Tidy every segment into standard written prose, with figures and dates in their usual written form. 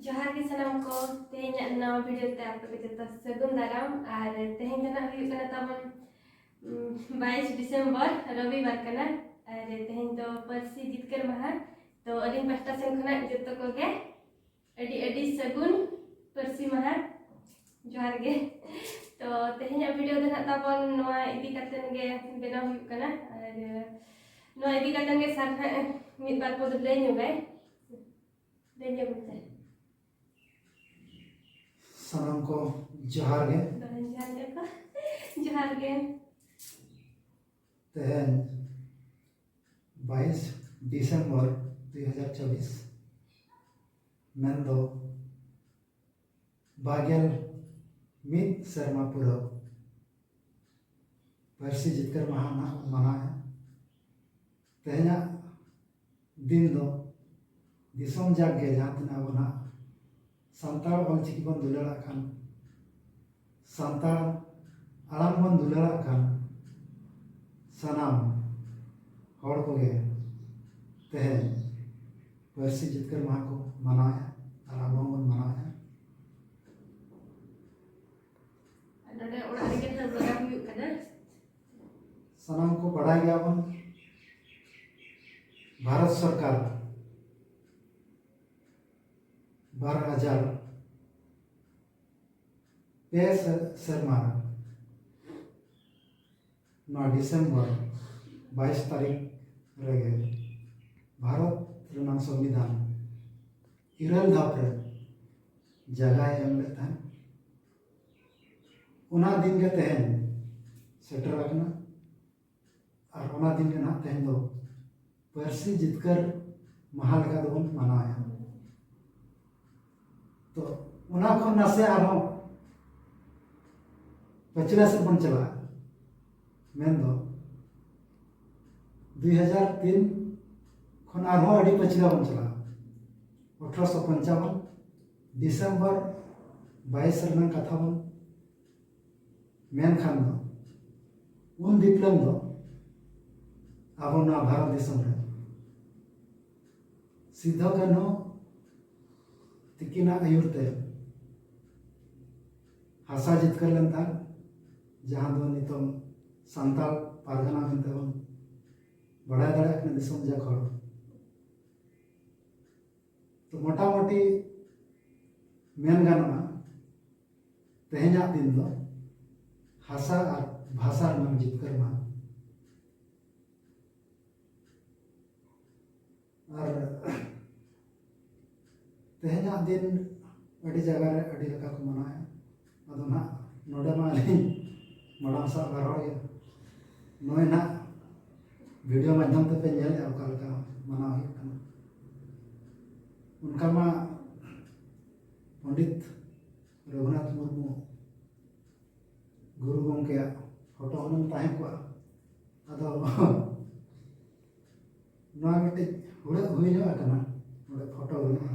जोहार के सनम को तेहन नवा वीडियो ते आप के जता सगुन दाराम और तेहन जना हुई कना तमन 22 दिसंबर रविवार कना और तेहन तो परसी जितकर महा तो अलिन पास्टा सेन खना जतो को के अडी अडी सगुन परसी महा जोहार गे तो तेहन वीडियो दे तमन नवा इदी कतन गे बेना हुई कना और नवा इदी कतन गे साथ मिद बार को ले नुगाय ले नुगते सनम को जोहार गे जोहार गे तेहन 22 दिसंबर 2024 मेन दो बागेल मिद शर्मा पुरा परसी जितकर महा मना है तेहना दिन दो दिसम जागे जहाँ तना बना सानताड़ ऑलचिकी बन दुलाड़ा खान सानताड़ आराम बन दुलाड़ा खान सनाम हर को गे तेहन परसी जितकर महा को मनाया और आबो बन मनाया नोडे ओड़ा रे के बड़ा हुई कना सनाम को बढ़ा गया बन भारत सरकार 12,000 पे शर्मा 9 दिसंबर 22 तारीख रहे भारत रना संविधान इरल धापरे जगह एम लेता है उना दिन के तेहन सेटर रखना और उना दिन के ना तेहन दो परसी जितकर महा लेका दो मनाया तो उना खन नासे आरो पचला से बन चला मेन दो 2003 खन आरो अड़ी पचला बन चला 1855 दिसंबर 22 रना कथा बन मेन खान दो उन विप्लव दो आबो ना भारत देशम रे सिद्धो कनो तिकिना आयुरते हासा जितकर लेनता जहाँ दो नितम सांताल पारगना मेनते बन बड़ा दड़ा कने दिसम जा खड़ तो मोटा मोटी मेन गाना तेहना दिन दो हासा और भाषा रना जितकर मा और तेहना दिन अड़ी जगह रे अड़ी लका को मनाया अदो ना नोडे मा अली मड़ाम सा बारोय नोय ना वीडियो माध्यम ते पे नेल अका लका मना हुई कना उनका मा पंडित रघुनाथ मुर्मू गुरु गंके फोटो हन ताहे को अदो नोआ मिटे हुड़े हुई जो कना नोडे फोटो बना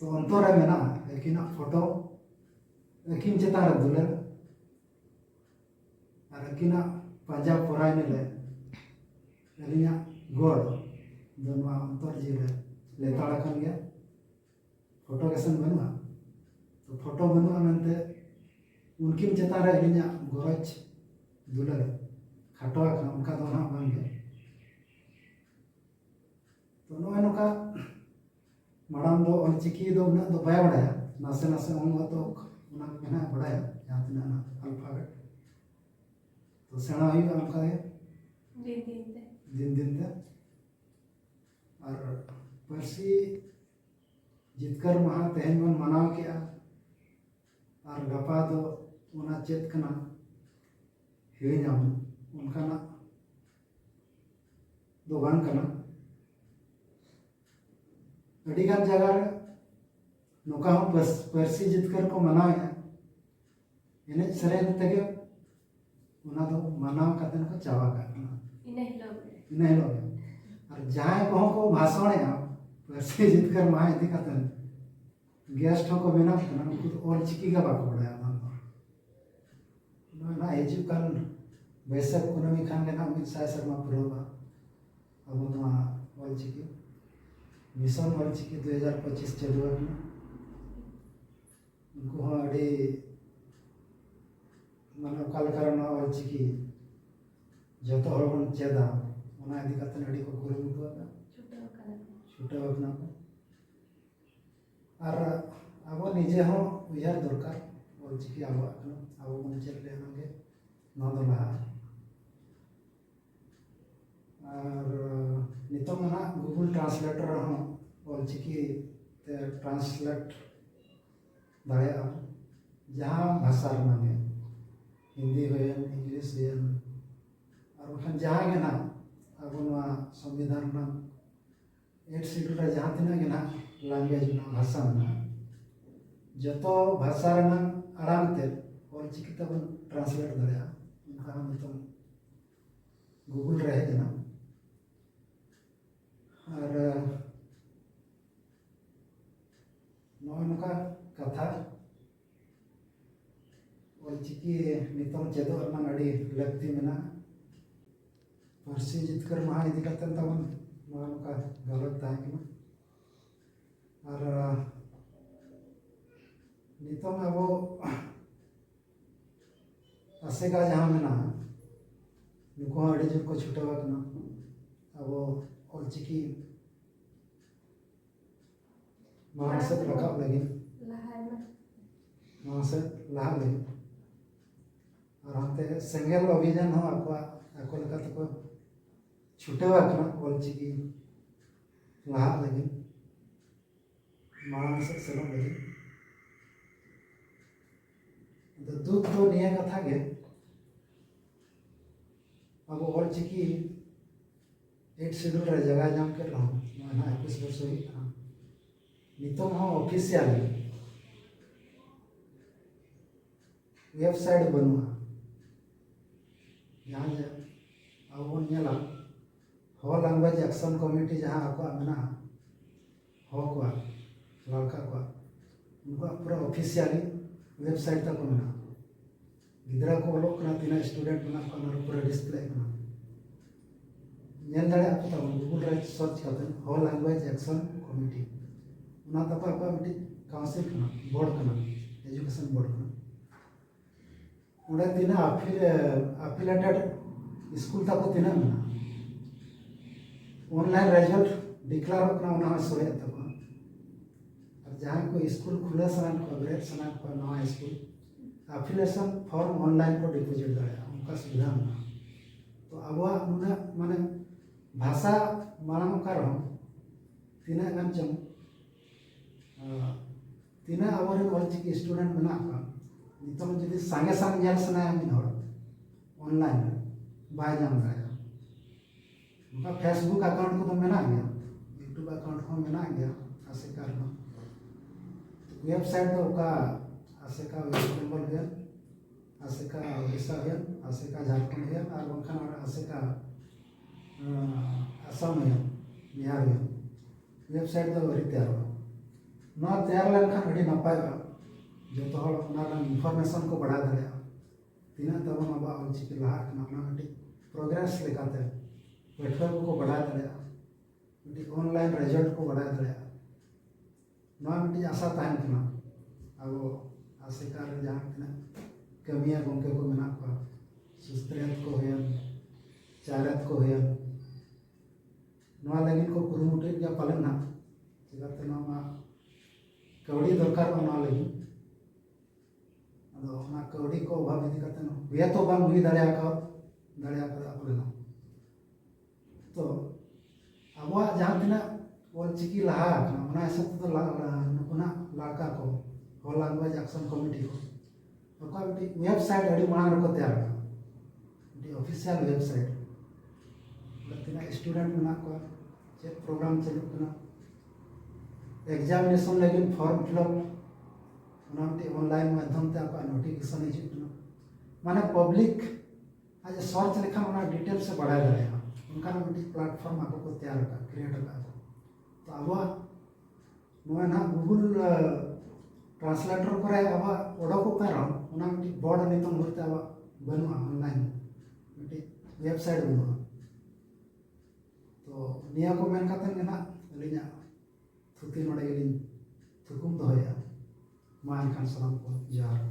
तो अंतर है ना लेकिन फोटो लेकिन चेतार दुले और लेकिन पंजाब पराय मिले अलिया गोड़ दोनों अंतर जीवे लेताड़ा खन गया फोटो कैसन बनुआ तो फोटो बनुआ मनते उनकिन चेतार अलिया गोरज दुले खाटो खन उनका दो ना बांगे तो नोए नोका माड़ाम दो ऑलचिकी दो उना दो बाय बड़ाया नासे नासे उन तो उना मेना बड़ाया जहाँ तना ना अल्फाबेट तो सेना हुई उनका दिन दिन ते और परसी जितकर महा तेहन बन मनाव किया और गपा दो उना चेत कना हिड़ी नाम उनका ना दो बान कना अड़ीगान जगह नौका हूँ परसी जितकर को मनाया इन्हें सरेन तगे उना दो मनाव कतन को चावा करना इन्हें लोग और जहाँ को भाषण है परसी जितकर महा इति कतन गेस्ट को बिना करना उनको तो और चिकी का बाको बढ़ाया ना एजु कान वैसे कुनमी खान लेना मिल साय शर्मा पुरोबा अब ना और चिकी मिशन ऑलचिकी 2025 चलुआ उनको अड़ी माने ओकालकार ऑलचिकी जो हर बन चेदा ओना इदी कते अड़ी को कुरुमुटुआ छुटाव और अब निजे हो उयार दरकार ऑलचिकी अब बन चेद लेनागे लहा और नितों गूगल ट्रांसलेटर हो ऑलचिकी ते ट्रांसलेट दाया जहाँ भाषा रनागे हिंदी हुएन इंग्लिश हुएन और बखान जहाँ के ना अब संविधान ना 8 शेड्यूल रे जहाँ तीना के ना लैंग्वेज ना भाषा ना जतो भाषा रना आराम ते ऑलचिकी तबन ट्रांसलेट दाया उनका नितों गूगल रहे ना और नौका कथा ऑलचिकी नितों चेदो रना अड़ी लगती मेना पारसी जितकर महा इदी कतन तबन नौका गलत ताहेना और नितों अब आसेका जहाँ मेना नुको अड़ी जोर को छुटावा कना अब ऑलचिकी महासत रकाब लगी महासत लहा लगी और हाते सेंगेल अभियान हो आको लेका तको छुटावा कना ऑलचिकी लहा लगी महासत सेलो लगी दुख तो निया कथा गे अब ऑलचिकी 8 शेड्यूल रे जगह जाम कर रहा हूँ 21 वर्ष हुई नितों हो ऑफिशियल वेबसाइट बनवा जहाँ अब बन हो लैंग्वेज एक्शन कमिटी जहाँ आपको मेना हो को लड़का को उनको पूरा ऑफिशियली वेबसाइट तक मेना गिदरा को ऑलोक करना तीना स्टूडेंट मेना को पूरा डिस्प्ले करना गूगल रे सर्च करते हो लैंग्वेज एक्शन कमिटी उना तक आप मिट्टी काउंसिल करना बोर्ड करना एजुकेशन बोर्ड करना उड़े तीना अफिलेटेड स्कूल तक तीना मेना ऑनलाइन रिजल्ट डिक्लेयर करना उना सोहे तक और जहाँ को स्कूल खुले सनान को ग्रेड सनान को नवा स्कूल एफिलिएशन फॉर्म ऑनलाइन को डिपॉजिट दाड़ा उनका सुविधा मेना तो अब माने भाषा मांग कर तीना गान चम तीना अब ऑलचिकी स्टूडेंट मेना नितों जुदी सांगे सांग जल सनाया मिन हर ऑनलाइन बाय जाम दाया उनका फेसबुक अकाउंट को तो मेना गया यूट्यूब अकाउंट को मेना गया आसेका वेबसाइट तो का आसेका वेस्ट बंगाल है आसेका उड़ीसा है आसेका झारखंड है और बंखान आसेका असम है बिहार है वेबसाइट तो वही तैयार लेनखान अड़ी नपाय जो तो इनफॉर्मेशन को बढ़ा दाड़ा तीना तबन अब ऑलचिकी लहा प्रोग्रेस लेकाते पेठुआ को बढ़ा दाड़ा ऑनलाइन रिजल्ट को बढ़ा दाड़ा आशा तहन कना अब आसेका जहाँ तीना कमिया गंके को मेना को सुस्त्रेत को होयन चारत को होयन लगी को कुरुमुटे गया पालन ना चिकाते कवड़ी दरकार लगी कवड़ी को अभाव इदी हुए तो बांग हुई दाड़ा तो अब जहाँ तीना ऑलचिकी लहा हिसाब से नुकुना लड़का को हो लैंग्वेज एक्शन कमिटी को वेबसाइट अड़ी मांग को तैयार ऑफिशियल वेबसाइट तीना स्टूडेंट मेना को चेक प्रोग्राम चलू एग्जामिनेशन लगे फॉर्म फिलअप ऑनलाइन माध्यम ते आपका नोटिफिकेशन हिजुना माने पब्लिक आज सर्च लेखा डिटेल से बढ़ा दाड़ा उनका प्लेटफॉर्म आपको को तैयार क्रिएट तो अब गूगल ट्रांसलेटर को अब ओडको बोर्ड नितों भरते अब बनू ऑनलाइन वेबसाइट बनू तो निया को मेन अलीना थुती नोड़े थुकुम दोहया मा एनखान सानाम को जोहार।